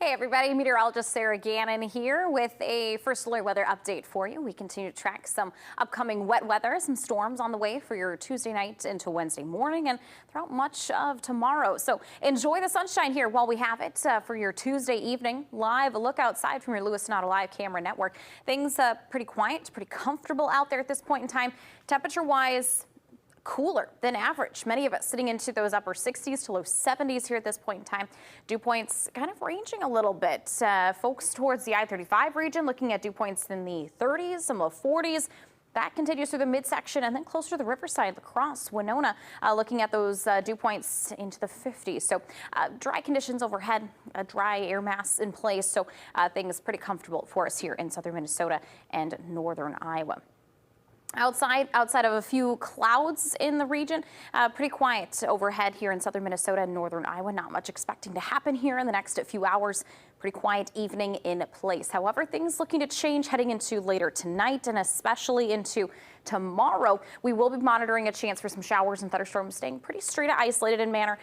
Hey everybody, meteorologist Sarah Gannon here with a first alert weather update for you. We continue to track some upcoming wet weather, some storms on the way for your Tuesday night into Wednesday morning and throughout much of tomorrow. So enjoy the sunshine here while we have it for your Tuesday evening. Live look outside from your Lewis Sonata Live camera network. Things pretty quiet, pretty comfortable out there at this point in time. Temperature wise, cooler than average. Many of us sitting into those upper 60s to low 70s here at this point in time. Dew points kind of ranging a little bit. Folks towards the I-35 region looking at dew points in the 30s, some low 40s. That continues through the midsection and then closer to the riverside, across Winona, looking at those dew points into the 50s. So dry conditions overhead, a dry air mass in place. So things pretty comfortable for us here in southern Minnesota and northern Iowa. Outside of a few clouds in the region, pretty quiet overhead here in southern Minnesota and northern Iowa. Not much expecting to happen here in the next few hours. Pretty quiet evening in place. However, things looking to change heading into later tonight and especially into tomorrow. We will be monitoring a chance for some showers and thunderstorms staying pretty straight isolated in manner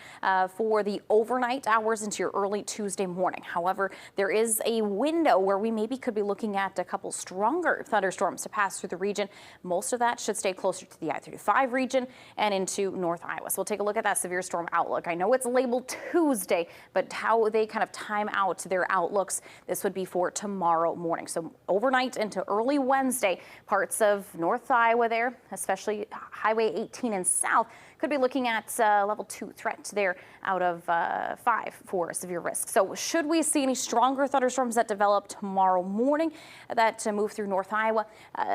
for the overnight hours into your early Tuesday morning. However, there is a window where we maybe could be looking at a couple stronger thunderstorms to pass through the region. Most of that should stay closer to the I-35 region and into North Iowa. So we'll take a look at that severe storm outlook. I know it's labeled Tuesday, but how they kind of time out their outlooks, this would be for tomorrow morning. So overnight into early Wednesday, parts of North Iowa there, especially Highway 18 and south, could be looking at level 2 threat there out of 5 for severe risk. So should we see any stronger thunderstorms that develop tomorrow morning that move through North Iowa,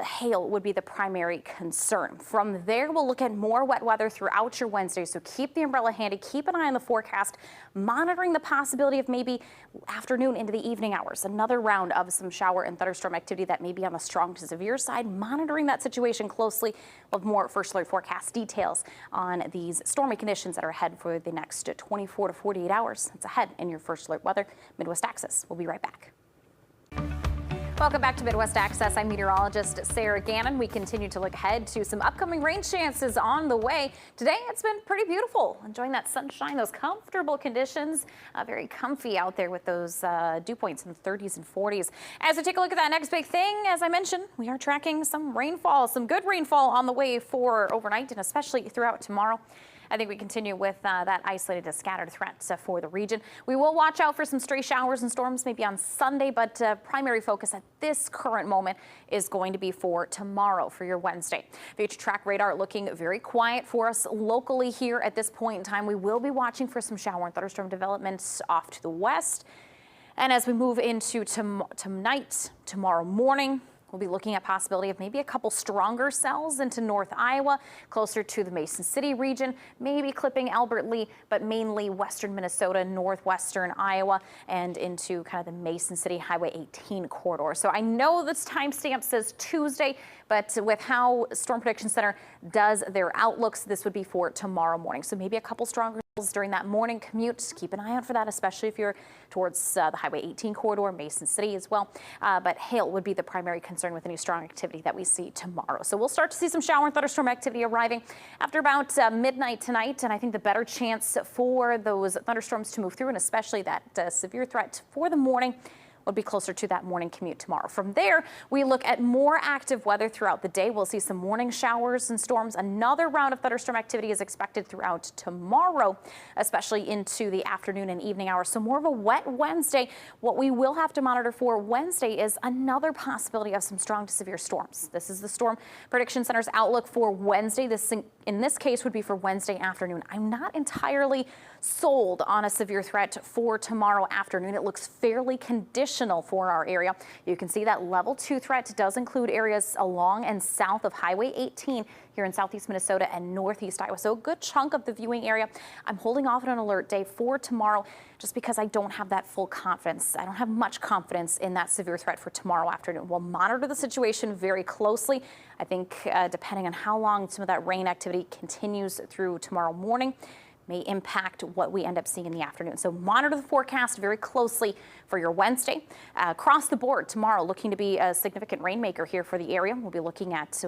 hail would be the primary concern. From there, we'll look at more wet weather throughout your Wednesday. So keep the umbrella handy, keep an eye on the forecast, monitoring the possibility of maybe afternoon into the evening hours, another round of some shower and thunderstorm activity that may be on the strong to severe side. Monitoring that situation closely. We'll have more first alert forecast details on these stormy conditions that are ahead for the next 24 to 48 hours. That's ahead in your first alert weather. Midwest Access. We'll be right back. Welcome back to Midwest Access. I'm meteorologist Sarah Gannon. We continue to look ahead to some upcoming rain chances on the way. Today, it's been pretty beautiful. Enjoying that sunshine, those comfortable conditions. Very comfy out there with those dew points in the 30s and 40s. As we take a look at that next big thing, as I mentioned, we are tracking some rainfall, some good rainfall on the way for overnight and especially throughout tomorrow. I think we continue with that isolated to scattered threats for the region. We will watch out for some stray showers and storms maybe on Sunday, but primary focus at this current moment is going to be for tomorrow for your Wednesday. Future track radar looking very quiet for us locally here at this point in time. We will be watching for some shower and thunderstorm developments off to the west. And as we move into tonight, tomorrow morning, we'll be looking at possibility of maybe a couple stronger cells into North Iowa, closer to the Mason City region, maybe clipping Albert Lee, but mainly western Minnesota, northwestern Iowa, and into kind of the Mason City Highway 18 corridor. So I know this timestamp says Tuesday, but with how Storm Prediction Center does their outlooks, this would be for tomorrow morning. So maybe a couple stronger during that morning commute. Keep an eye out for that, especially if you're towards the Highway 18 corridor, Mason City as well. But hail would be the primary concern with any strong activity that we see tomorrow. So we'll start to see some shower and thunderstorm activity arriving after about midnight tonight. And I think the better chance for those thunderstorms to move through, and especially that severe threat for the morning, would be closer to that morning commute tomorrow. From there, we look at more active weather throughout the day. We'll see some morning showers and storms. Another round of thunderstorm activity is expected throughout tomorrow, especially into the afternoon and evening hours. So more of a wet Wednesday. What we will have to monitor for Wednesday is another possibility of some strong to severe storms. This is the Storm Prediction Center's outlook for Wednesday. This, in this case, would be for Wednesday afternoon. I'm not entirely sold on a severe threat for tomorrow afternoon. It looks fairly conditional for our area. You can see that level 2 threat does include areas along and south of Highway 18 here in southeast Minnesota and northeast Iowa. So a good chunk of the viewing area. I'm holding off on an alert day for tomorrow just because I don't have that full confidence. I don't have much confidence in that severe threat for tomorrow afternoon. We'll monitor the situation very closely. I think depending on how long some of that rain activity continues through tomorrow morning, may impact what we end up seeing in the afternoon. So monitor the forecast very closely for your Wednesday. Across the board tomorrow, looking to be a significant rainmaker here for the area. We'll be looking at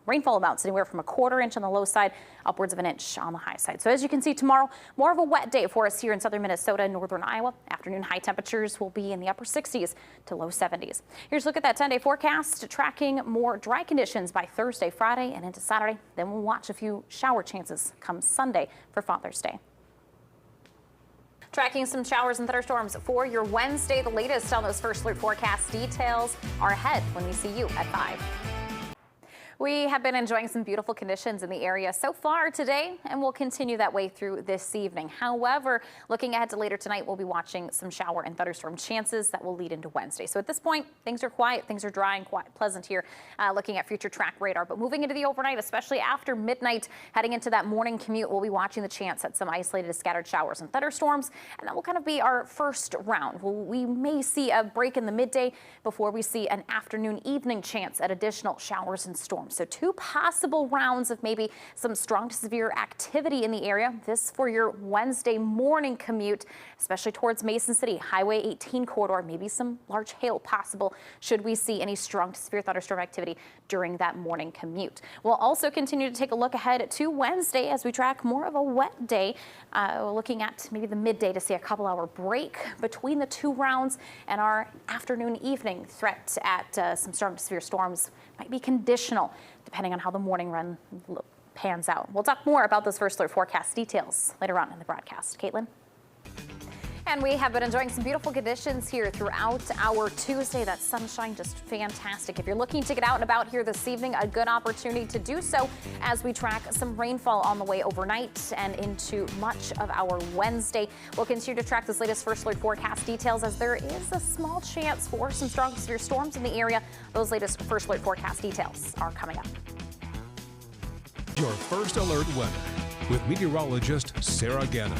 rainfall amounts anywhere from a quarter inch on the low side, upwards of an inch on the high side. So as you can see tomorrow, more of a wet day for us here in southern Minnesota and northern Iowa. Afternoon high temperatures will be in the upper 60s to low 70s. Here's a look at that 10-day forecast, tracking more dry conditions by Thursday, Friday, and into Saturday. Then we'll watch a few shower chances come Sunday for Father's Day. Tracking some showers and thunderstorms for your Wednesday. The latest on those first alert forecast details are ahead when we see you at 5. We have been enjoying some beautiful conditions in the area so far today, and we'll continue that way through this evening. However, looking ahead to later tonight, we'll be watching some shower and thunderstorm chances that will lead into Wednesday. So at this point, things are quiet, things are dry and quite pleasant here, looking at future track radar. But moving into the overnight, especially after midnight, heading into that morning commute, we'll be watching the chance at some isolated scattered showers and thunderstorms, and that will kind of be our first round. We may see a break in the midday before we see an afternoon-evening chance at additional showers and storms. So 2 possible rounds of maybe some strong to severe activity in the area. This for your Wednesday morning commute, especially towards Mason City, Highway 18 corridor. Maybe some large hail possible should we see any strong to severe thunderstorm activity during that morning commute. We'll also continue to take a look ahead to Wednesday as we track more of a wet day, looking at maybe the midday to see a couple-hour break between the 2 rounds, and our afternoon-evening threat at some strong to severe storms might be conditional depending on how the morning run pans out. We'll talk more about those first alert forecast details later on in the broadcast. Caitlin? And we have been enjoying some beautiful conditions here throughout our Tuesday. That sunshine just fantastic. If you're looking to get out and about here this evening, a good opportunity to do so as we track some rainfall on the way overnight and into much of our Wednesday. We'll continue to track this latest first alert forecast details as there is a small chance for some strong to severe storms in the area. Those latest first alert forecast details are coming up. Your first alert weather with meteorologist Sarah Gannon.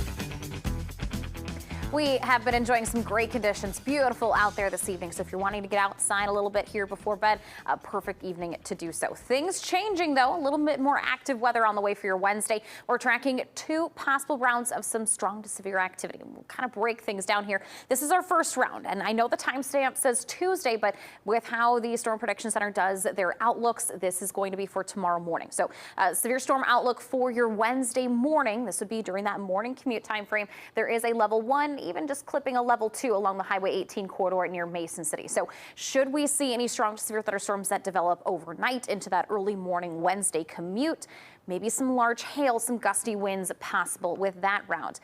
We have been enjoying some great conditions, beautiful out there this evening. So if you're wanting to get outside a little bit here before bed, a perfect evening to do so. Things changing though, a little bit more active weather on the way for your Wednesday. We're tracking 2 possible rounds of some strong to severe activity. We'll kind of break things down here. This is our first round, and I know the timestamp says Tuesday, but with how the Storm Prediction Center does their outlooks, this is going to be for tomorrow morning. So severe storm outlook for your Wednesday morning. This would be during that morning commute time frame. There is a level 1, even just clipping a level 2 along the Highway 18 corridor near Mason City. So should we see any strong to severe thunderstorms that develop overnight into that early morning Wednesday commute, maybe some large hail, some gusty winds possible with that round.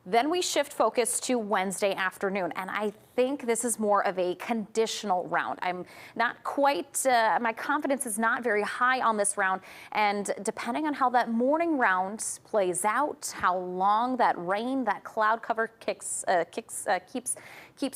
Then we shift focus to Wednesday afternoon, and I think this is more of a conditional round. I'm not quite, my confidence is not very high on this round, and depending on how that morning round plays out, how long that rain, that cloud cover keeps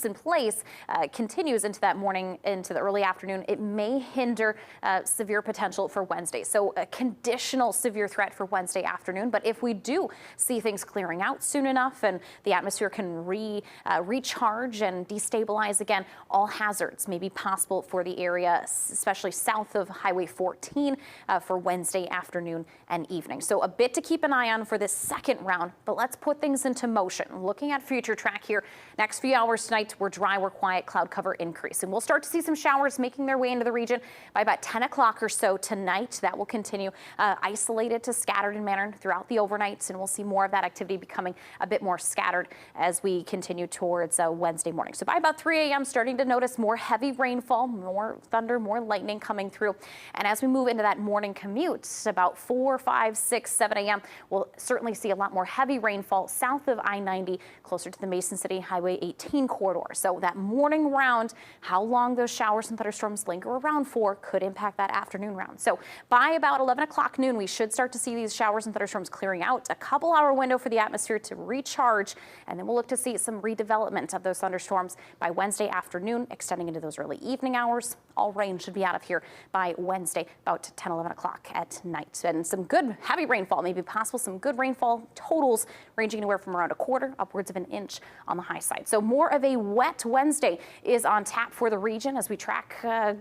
in place, continues into that morning, into the early afternoon, it may hinder severe potential for Wednesday. So a conditional severe threat for Wednesday afternoon, but if we do see things clearing out soon enough and the atmosphere can recharge and destabilize again, all hazards may be possible for the area, especially south of Highway 14 for Wednesday afternoon and evening. So a bit to keep an eye on for this second round, but let's put things into motion. Looking at future track here, next few hours tonight, we're dry, we're quiet, cloud cover increase, and we'll start to see some showers making their way into the region by about 10 o'clock or so tonight. That will continue isolated to scattered in manner throughout the overnights, and we'll see more of that activity becoming a bit more scattered as we continue towards Wednesday morning. So by about 3 a.m., starting to notice more heavy rainfall, more thunder, more lightning coming through. And as we move into that morning commute, about 4, 5, 6, 7 a.m., we'll certainly see a lot more heavy rainfall south of I-90, closer to the Mason City Highway 18 corridor. So that morning round, how long those showers and thunderstorms linger around for could impact that afternoon round. So by about 11 o'clock noon, we should start to see these showers and thunderstorms clearing out. A couple-hour window for the atmosphere to recharge, and then we'll look to see some redevelopment of those thunderstorms by Wednesday afternoon, extending into those early evening hours. All rain should be out of here by Wednesday, about 10, 11 o'clock at night. And some good heavy rainfall may be possible, some good rainfall totals ranging anywhere from around a quarter upwards of an inch on the high side. So more of a wet Wednesday is on tap for the region as we track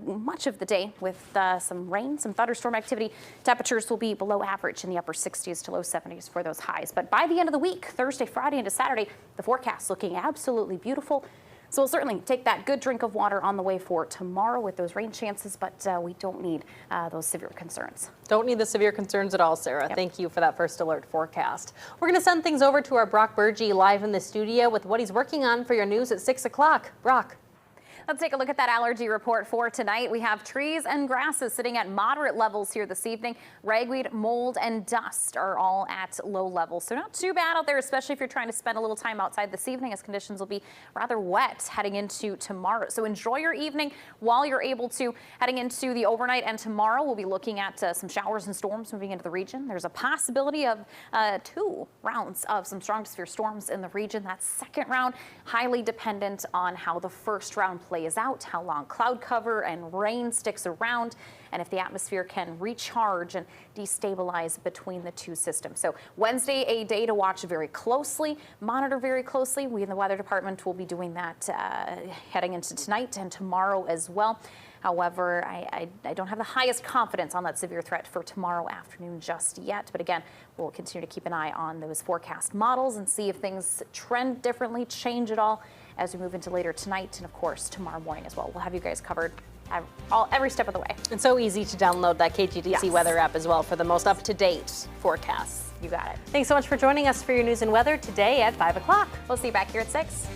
much of the day with some rain, some thunderstorm activity. Temperatures will be below average in the upper 60s to low 70s for those highs. But by the end of the week, Thursday, Friday into Saturday, the forecast looking absolutely beautiful. So we'll certainly take that good drink of water on the way for tomorrow with those rain chances, but we don't need those severe concerns. Don't need the severe concerns at all, Sarah. Yep. Thank you for that first alert forecast. We're going to send things over to our Brock Burgee live in the studio with what he's working on for your news at 6 o'clock. Brock. Let's take a look at that allergy report for tonight. We have trees and grasses sitting at moderate levels here this evening. Ragweed, mold, and dust are all at low levels. So not too bad out there, especially if you're trying to spend a little time outside this evening, as conditions will be rather wet heading into tomorrow. So enjoy your evening while you're able to. Heading into the overnight and tomorrow, we'll be looking at some showers and storms moving into the region. There's a possibility of 2 rounds of some strong to severe storms in the region. That second round highly dependent on how the first round plays out, how long cloud cover and rain sticks around, and if the atmosphere can recharge and destabilize between the 2 systems. So Wednesday, a day to watch very closely, monitor very closely. We in the weather department will be doing that heading into tonight and tomorrow as well. However, I don't have the highest confidence on that severe threat for tomorrow afternoon just yet. But again, we'll continue to keep an eye on those forecast models and see if things trend differently, change at all as we move into later tonight and, of course, tomorrow morning as well. We'll have you guys covered every step of the way. It's so easy to download that KGDC Yes. weather app as well for the most up-to-date forecasts. You got it. Thanks so much for joining us for your news and weather today at 5 o'clock. We'll see you back here at 6.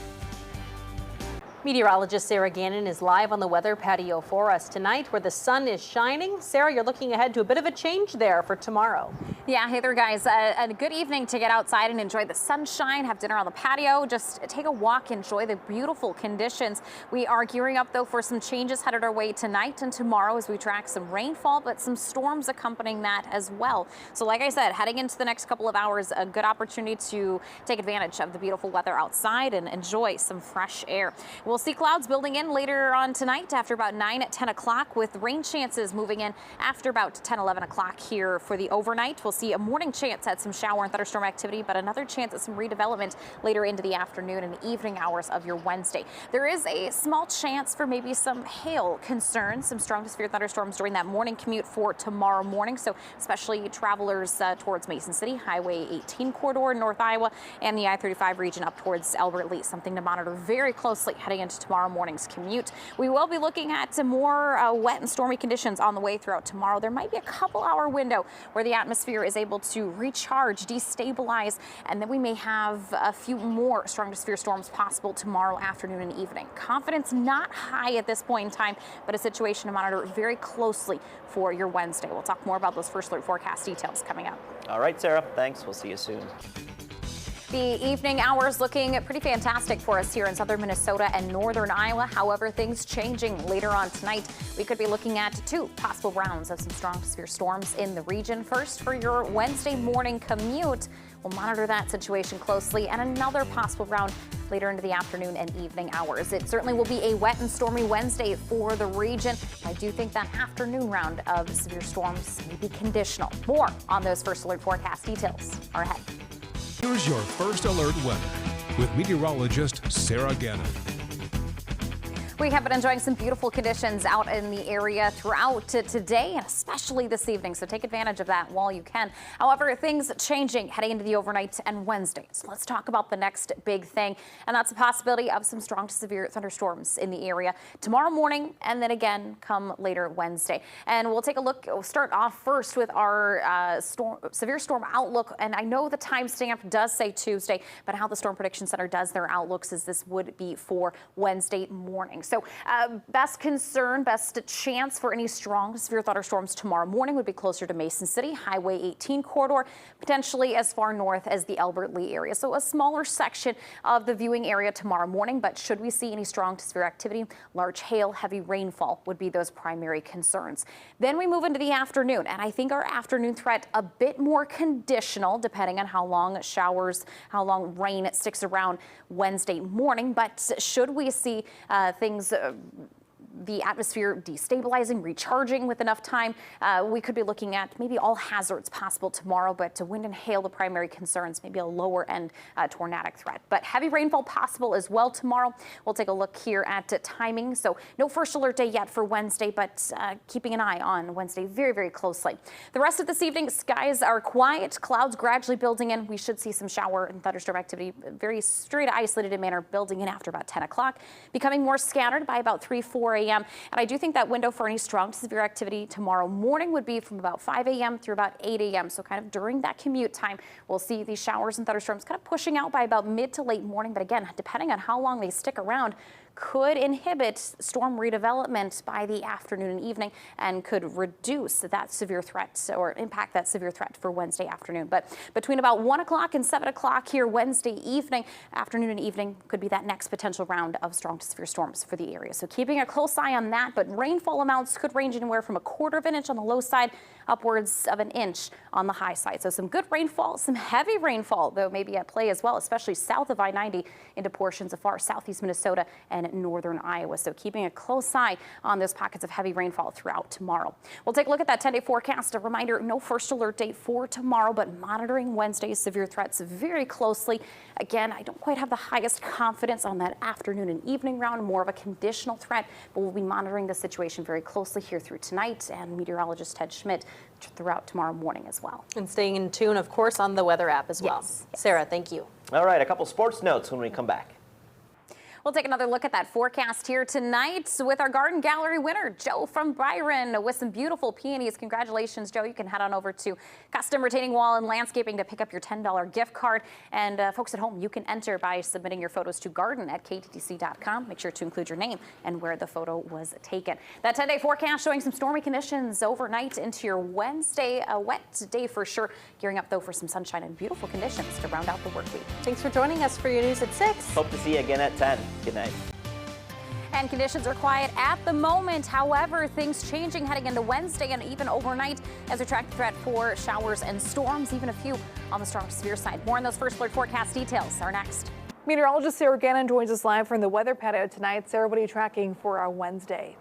Meteorologist Sarah Gannon is live on the weather patio for us tonight where the sun is shining. Sarah, you're looking ahead to a bit of a change there for tomorrow. Yeah, hey there, guys. A good evening to get outside and enjoy the sunshine, have dinner on the patio, just take a walk, enjoy the beautiful conditions. We are gearing up, though, for some changes headed our way tonight and tomorrow as we track some rainfall, but some storms accompanying that as well. So like I said, heading into the next couple of hours, a good opportunity to take advantage of the beautiful weather outside and enjoy some fresh air. We'll see clouds building in later on tonight after about 9 at 10 o'clock with rain chances moving in after about 10, 11 o'clock here for the overnight. We'll see a morning chance at some shower and thunderstorm activity, but another chance at some redevelopment later into the afternoon and evening hours of your Wednesday. There is a small chance for maybe some hail concerns, some strong to severe thunderstorms during that morning commute for tomorrow morning. So especially travelers towards Mason City, Highway 18 corridor in North Iowa, and the I-35 region up towards Albert Lee. Something to monitor very closely heading into tomorrow morning's commute. We will be looking at some more wet and stormy conditions on the way throughout tomorrow. There might be a couple-hour window where the atmosphere is able to recharge, destabilize, and then we may have a few more strong to severe storms possible tomorrow afternoon and evening. Confidence not high at this point in time, but a situation to monitor very closely for your Wednesday. We'll talk more about those first alert forecast details coming up. All right, Sarah, thanks. We'll see you soon. The evening hours looking pretty fantastic for us here in southern Minnesota and northern Iowa. However, things changing later on tonight. We could be looking at 2 possible rounds of some strong to severe storms in the region. First, for your Wednesday morning commute, we'll monitor that situation closely, and another possible round later into the afternoon and evening hours. It certainly will be a wet and stormy Wednesday for the region. I do think that afternoon round of severe storms may be conditional. More on those first alert forecast details are ahead. Here's your first alert weather with meteorologist Sarah Gannon. We have been enjoying some beautiful conditions out in the area throughout today and especially this evening, so take advantage of that while you can. However, things changing heading into the overnight and Wednesday. So let's talk about the next big thing, and that's the possibility of some strong to severe thunderstorms in the area tomorrow morning and then again come later Wednesday. And we'll take a look. We'll start off first with our severe storm outlook, and I know the timestamp does say Tuesday, but how the Storm Prediction Center does their outlooks is this would be for Wednesday morning. So best concern, best chance for any strong severe thunderstorms tomorrow morning would be closer to Mason City, Highway 18 corridor, potentially as far north as the Albert Lee area. So a smaller section of the viewing area tomorrow morning, but should we see any strong to severe activity, large hail, heavy rainfall would be those primary concerns. Then we move into the afternoon, and I think our afternoon threat a bit more conditional depending on how long showers, how long rain sticks around Wednesday morning. But should we see things the atmosphere destabilizing, recharging with enough time. We could be looking at maybe all hazards possible tomorrow, but to wind and hail, the primary concerns, maybe a lower end tornadic threat. But heavy rainfall possible as well tomorrow. We'll take a look here at timing. So no first alert day yet for Wednesday, but keeping an eye on Wednesday very, very closely. The rest of this evening, skies are quiet, clouds gradually building in. We should see some shower and thunderstorm activity, very straight isolated manner, building in after about 10 o'clock, becoming more scattered by about 4 a.m. And I do think that window for any strong to severe activity tomorrow morning would be from about 5 a.m. through about 8 a.m. So kind of during that commute time, we'll see these showers and thunderstorms kind of pushing out by about mid to late morning. But again, depending on how long they stick around, could inhibit storm redevelopment by the afternoon and evening and could reduce that severe threat or impact that severe threat for Wednesday afternoon. But between about 1 o'clock and 7 o'clock here Wednesday evening, afternoon and evening could be that next potential round of strong to severe storms for the area. So keeping a close eye on that, but rainfall amounts could range anywhere from 1/4 of an inch on the low side, upwards of an inch on the high side. So some good rainfall, some heavy rainfall, though, maybe at play as well, especially south of I-90 into portions of far southeast Minnesota and northern Iowa. So keeping a close eye on those pockets of heavy rainfall throughout tomorrow. We'll take a look at that 10-day forecast. A reminder, no first alert date for tomorrow, but monitoring Wednesday's severe threats very closely. Again, I don't quite have the highest confidence on that afternoon and evening round, more of a conditional threat, but we'll be monitoring the situation very closely here through tonight, and meteorologist Ted Schmidt throughout tomorrow morning as well. And staying in tune, of course, on the weather app as well. Yes. Sarah, thank you. All right, a couple sports notes when we come back. We'll take another look at that forecast here tonight with our Garden Gallery winner, Joe from Byron, with some beautiful peonies. Congratulations, Joe. You can head on over to Custom Retaining Wall and Landscaping to pick up your $10 gift card. And folks at home, you can enter by submitting your photos to garden@ktdc.com. Make sure to include your name and where the photo was taken. That 10-day forecast showing some stormy conditions overnight into your Wednesday. A wet day for sure. Gearing up, though, for some sunshine and beautiful conditions to round out the work week. Thanks for joining us for your news at 6. Hope to see you again at 10. Good night. And conditions are quiet at the moment. However, things changing heading into Wednesday and even overnight as we track the threat for showers and storms, even a few on the strong to severe side. More on those first alert forecast details are next. Meteorologist Sarah Gannon joins us live from the weather patio tonight. Sarah, what are you tracking for our Wednesday?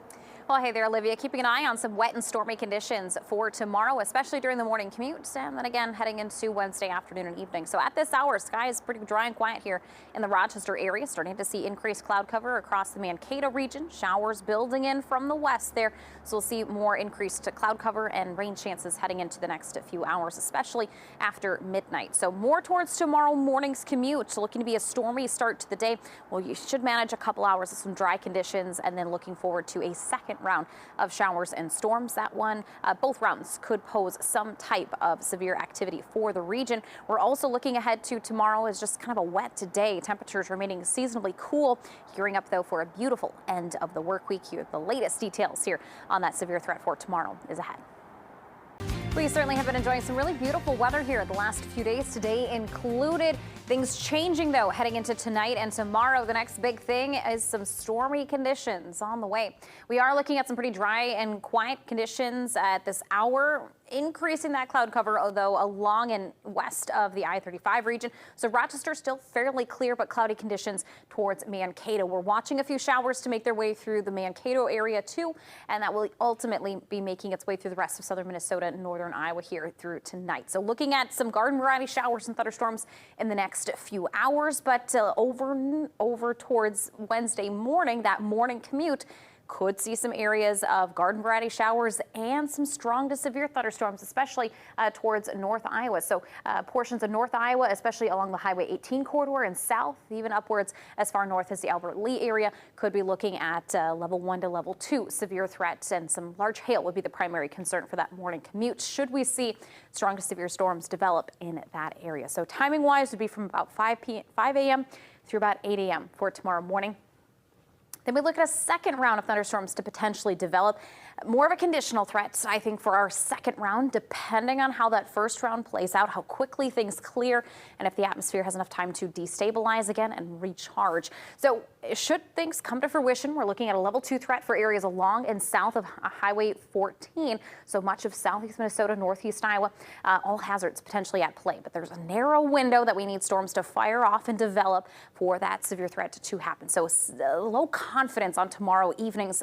Well, hey there, Olivia. Keeping an eye on some wet and stormy conditions for tomorrow, especially during the morning commute, and then again heading into Wednesday afternoon and evening. So at this hour, sky is pretty dry and quiet here in the Rochester area. Starting to see increased cloud cover across the Mankato region. Showers building in from the west there. So we'll see more increased cloud cover and rain chances heading into the next few hours, especially after midnight. So more towards tomorrow morning's commute. So looking to be a stormy start to the day. Well, you should manage a couple hours of some dry conditions and then looking forward to a second round of showers and storms. That one, both rounds could pose some type of severe activity for the region. We're also looking ahead to tomorrow as just kind of a wet day. Temperatures remaining seasonably cool. Gearing up, though, for a beautiful end of the work week here. The latest details here on that severe threat for tomorrow is ahead. We certainly have been enjoying some really beautiful weather here the last few days, today included. Things changing, though, heading into tonight and tomorrow. The next big thing is some stormy conditions on the way. We are looking at some pretty dry and quiet conditions at this hour, increasing that cloud cover, although along and west of the I-35 region. So Rochester still fairly clear, but cloudy conditions towards Mankato. We're watching a few showers to make their way through the Mankato area, too, and that will ultimately be making its way through the rest of southern Minnesota and northern Iowa here through tonight. So looking at some garden variety showers and thunderstorms in the next few hours, but over towards Wednesday morning, that morning commute could see some areas of garden variety showers and some strong to severe thunderstorms, especially towards North Iowa. So portions of North Iowa, especially along the Highway 18 corridor and south, even upwards as far north as the Albert Lee area, could be looking at level 1 to level 2 severe threats, and some large hail would be the primary concern for that morning commute should we see strong to severe storms develop in that area. So timing wise would be from about 5 a.m. through about 8 a.m. for tomorrow morning. Then we look at a second round of thunderstorms to potentially develop. More of a conditional threat, I think, for our second round, depending on how that first round plays out, how quickly things clear, and if the atmosphere has enough time to destabilize again and recharge. So should things come to fruition, we're looking at a level 2 threat for areas along and south of Highway 14. So much of southeast Minnesota, northeast Iowa, all hazards potentially at play. But there's a narrow window that we need storms to fire off and develop for that severe threat to happen. So low confidence on tomorrow evening's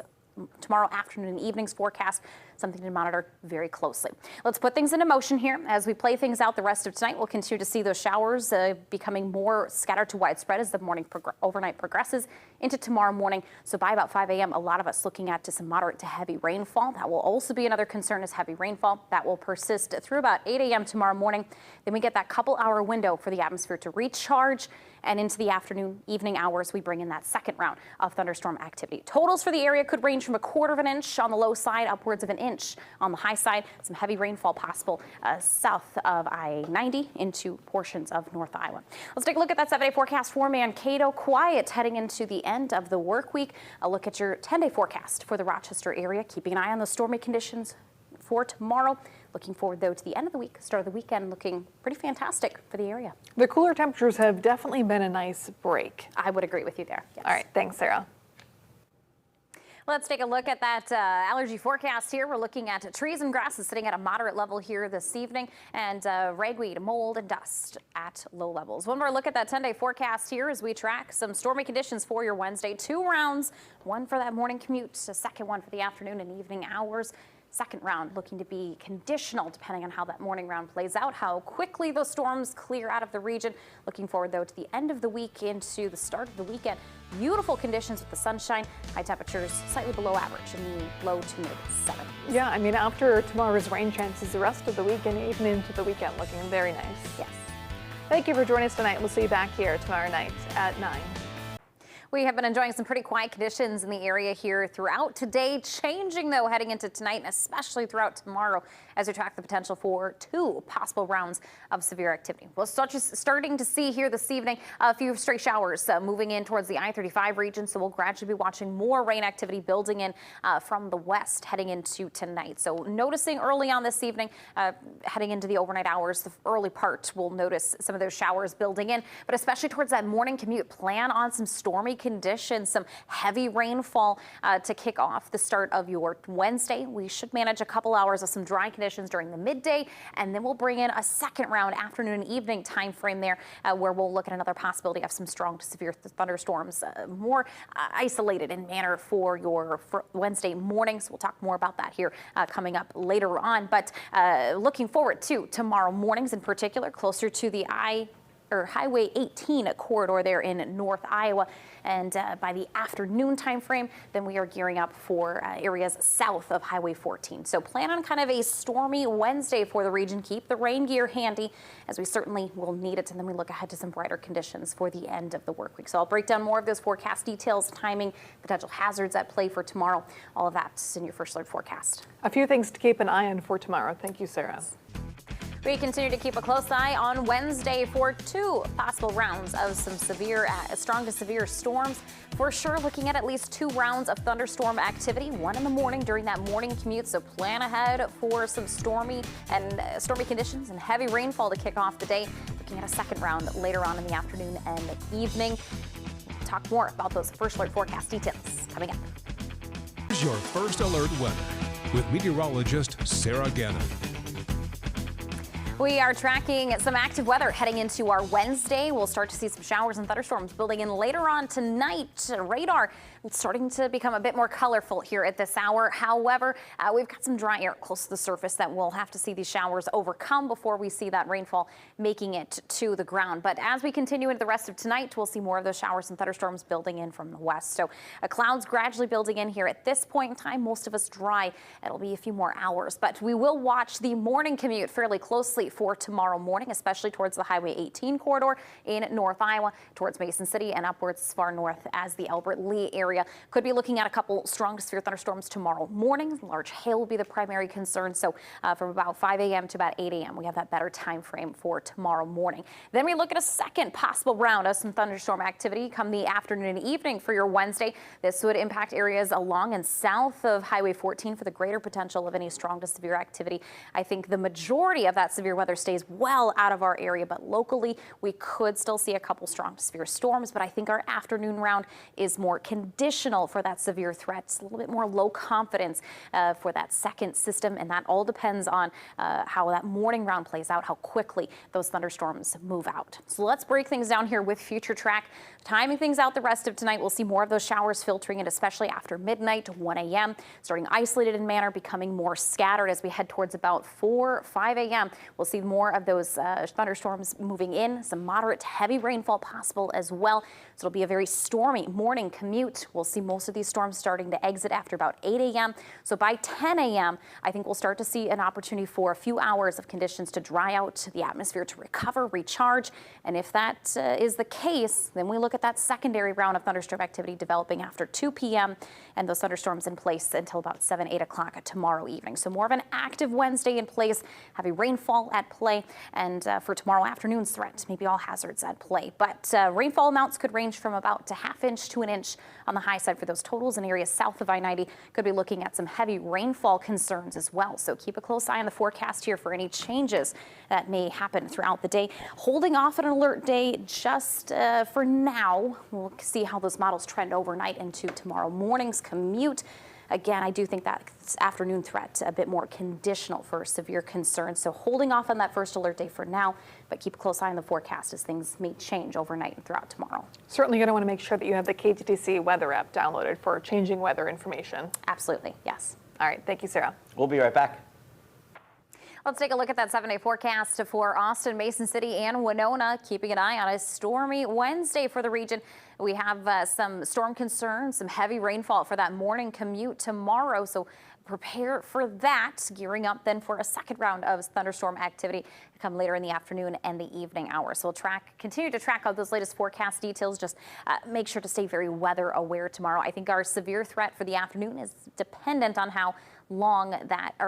tomorrow afternoon and evening's forecast, something to monitor very closely. Let's put things into motion here as we play things out the rest of tonight. We'll continue to see those showers becoming more scattered to widespread as the morning overnight progresses into tomorrow morning. So by about 5 a.m., a lot of us looking at some moderate to heavy rainfall. That will also be another concern, is heavy rainfall. That will persist through about 8 a.m. tomorrow morning. Then we get that couple-hour window for the atmosphere to recharge, and into the afternoon, evening hours, we bring in that second round of thunderstorm activity. Totals for the area could range from 1/4 of an inch on the low side, upwards of an inch on the high side. Some heavy rainfall possible south of I-90 into portions of North Iowa. Let's take a look at that 7-day forecast for Mankato. Quiet heading into the end of the work week. A look at your 10-day forecast for the Rochester area. Keeping an eye on the stormy conditions for tomorrow. Looking forward, though, to the end of the week, start of the weekend, looking pretty fantastic for the area. The cooler temperatures have definitely been a nice break. I would agree with you there. Yes. All right, thanks, Sarah. Let's take a look at that allergy forecast here. We're looking at trees and grasses sitting at a moderate level here this evening, and ragweed, mold, and dust at low levels. One more look at that 10-day forecast here as we track some stormy conditions for your Wednesday. 2 rounds, one for that morning commute, a second one for the afternoon and evening hours. Second round looking to be conditional depending on how that morning round plays out, how quickly those storms clear out of the region. Looking forward, though, to the end of the week into the start of the weekend. Beautiful conditions with the sunshine, high temperatures slightly below average in the low to mid 70s. Yeah, I mean, after tomorrow's rain chances, the rest of the weekend, even into the weekend, looking very nice. Yes. Thank you for joining us tonight. We'll see you back here tomorrow night at 9. We have been enjoying some pretty quiet conditions in the area here throughout today, changing though heading into tonight and especially throughout tomorrow as we track the potential for 2 possible rounds of severe activity. We'll starting to see here this evening a few stray showers moving in towards the I-35 region, so we'll gradually be watching more rain activity building in from the west heading into tonight. So noticing early on this evening, heading into the overnight hours, the early part, we'll notice some of those showers building in, but especially towards that morning commute, plan on some stormy conditions, some heavy rainfall to kick off the start of your Wednesday. We should manage a couple hours of some dry conditions during the midday, and then we'll bring in a second round afternoon and evening time frame there where we'll look at another possibility of some strong to severe thunderstorms, more isolated in manner for your Wednesday mornings. We'll talk more about that here coming up later on, but looking forward to tomorrow mornings in particular, closer to the Highway 18 corridor there in North Iowa. And by the afternoon time frame, then we are gearing up for areas south of Highway 14. So plan on kind of a stormy Wednesday for the region. Keep the rain gear handy, as we certainly will need it. And then we look ahead to some brighter conditions for the end of the work week. So I'll break down more of those forecast details, timing, potential hazards at play for tomorrow. All of that's in your first alert forecast. A few things to keep an eye on for tomorrow. Thank you, Sarah. We continue to keep a close eye on Wednesday for 2 possible rounds of some severe, strong to severe storms. For sure, looking at least 2 rounds of thunderstorm activity, one in the morning during that morning commute. So plan ahead for some stormy conditions and heavy rainfall to kick off the day. Looking at a second round later on in the afternoon and evening. We'll talk more about those first alert forecast details coming up. Here's your first alert weather with meteorologist Sarah Gannon. We are tracking some active weather heading into our Wednesday. We'll start to see some showers and thunderstorms building in later on tonight. Radar starting to become a bit more colorful here at this hour. However, we've got some dry air close to the surface that we'll have to see these showers overcome before we see that rainfall making it to the ground. But as we continue into the rest of tonight, we'll see more of those showers and thunderstorms building in from the west. So clouds gradually building in here at this point in time. Most of us dry. It'll be a few more hours, but we will watch the morning commute fairly closely for tomorrow morning, especially towards the Highway 18 corridor in North Iowa, towards Mason City and upwards as far north as the Albert Lee area. Could be looking at a couple strong to severe thunderstorms tomorrow morning. Large hail will be the primary concern. So from about 5 a.m. to about 8 a.m. we have that better time frame for tomorrow morning. Then we look at a second possible round of some thunderstorm activity come the afternoon and evening for your Wednesday. This would impact areas along and south of Highway 14 for the greater potential of any strong to severe activity. I think the majority of that severe severe weather stays well out of our area, but locally we could still see a couple strong to severe storms. But I think our afternoon round is more conditional for that severe threat. It's a little bit more low confidence for that second system, and that all depends on how that morning round plays out, how quickly those thunderstorms move out. So let's break things down here with Future Track. Timing things out the rest of tonight, we'll see more of those showers filtering in, especially after midnight to 1 a.m. Starting isolated in manner, becoming more scattered as we head towards about 5 a.m. We'll see more of those thunderstorms moving in, some moderate to heavy rainfall possible as well. So it'll be a very stormy morning commute. We'll see most of these storms starting to exit after about 8 a.m. So by 10 a.m., I think we'll start to see an opportunity for a few hours of conditions to dry out, the atmosphere to recover, recharge. And if that is the case, then we look at that secondary round of thunderstorm activity developing after 2 p.m. and those thunderstorms in place until about 8 o'clock tomorrow evening. So more of an active Wednesday in place, heavy rainfall at play, and for tomorrow afternoon's threat, maybe all hazards at play. But rainfall amounts could range from about a half inch to an inch on the high side for those totals. In areas south of I-90 could be looking at some heavy rainfall concerns as well. So keep a close eye on the forecast here for any changes that may happen throughout the day. Holding off an alert day just for now. We'll see how those models trend overnight into tomorrow morning's commute. Again, I do think that afternoon threat a bit more conditional for severe concerns. So holding off on that first alert day for now, but keep a close eye on the forecast as things may change overnight and throughout tomorrow. Certainly going to want to make sure that you have the KTTC weather app downloaded for changing weather information. Absolutely, yes. All right, thank you, Sarah. We'll be right back. Let's take a look at that 7-day forecast for Austin, Mason City, and Winona. Keeping an eye on a stormy Wednesday for the region. We have some storm concerns, some heavy rainfall for that morning commute tomorrow. So prepare for that. Gearing up then for a second round of thunderstorm activity to come later in the afternoon and the evening hours. So we'll continue to track out those latest forecast details. Just make sure to stay very weather aware tomorrow. I think our severe threat for the afternoon is dependent on how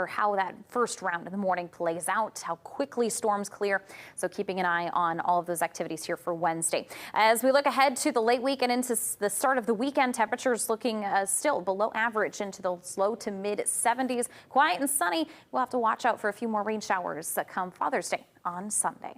how that first round in the morning plays out, how quickly storms clear. So keeping an eye on all of those activities here for Wednesday. As we look ahead to the late week and into the start of the weekend, temperatures looking still below average into those low to mid 70s. Quiet and sunny. We'll have to watch out for a few more rain showers that come Father's Day on Sunday.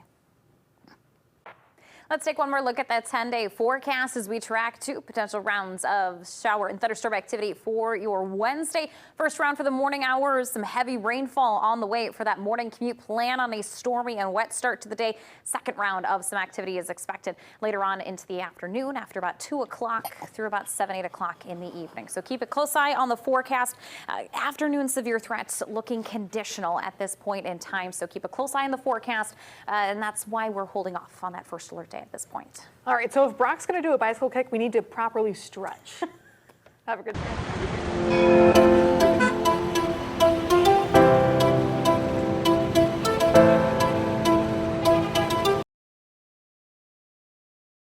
Let's take one more look at that 10-day forecast as we track 2 potential rounds of shower and thunderstorm activity for your Wednesday. First round for the morning hours, some heavy rainfall on the way for that morning commute. Plan on a stormy and wet start to the day. Second round of some activity is expected later on into the afternoon after about 2 o'clock through about 8 o'clock in the evening. So keep a close eye on the forecast. Afternoon severe threats looking conditional at this point in time. So keep a close eye on the forecast, and that's why we're holding off on that first alert day at this point. All right, so if Brock's going to do a bicycle kick, we need to properly stretch. Have a good day.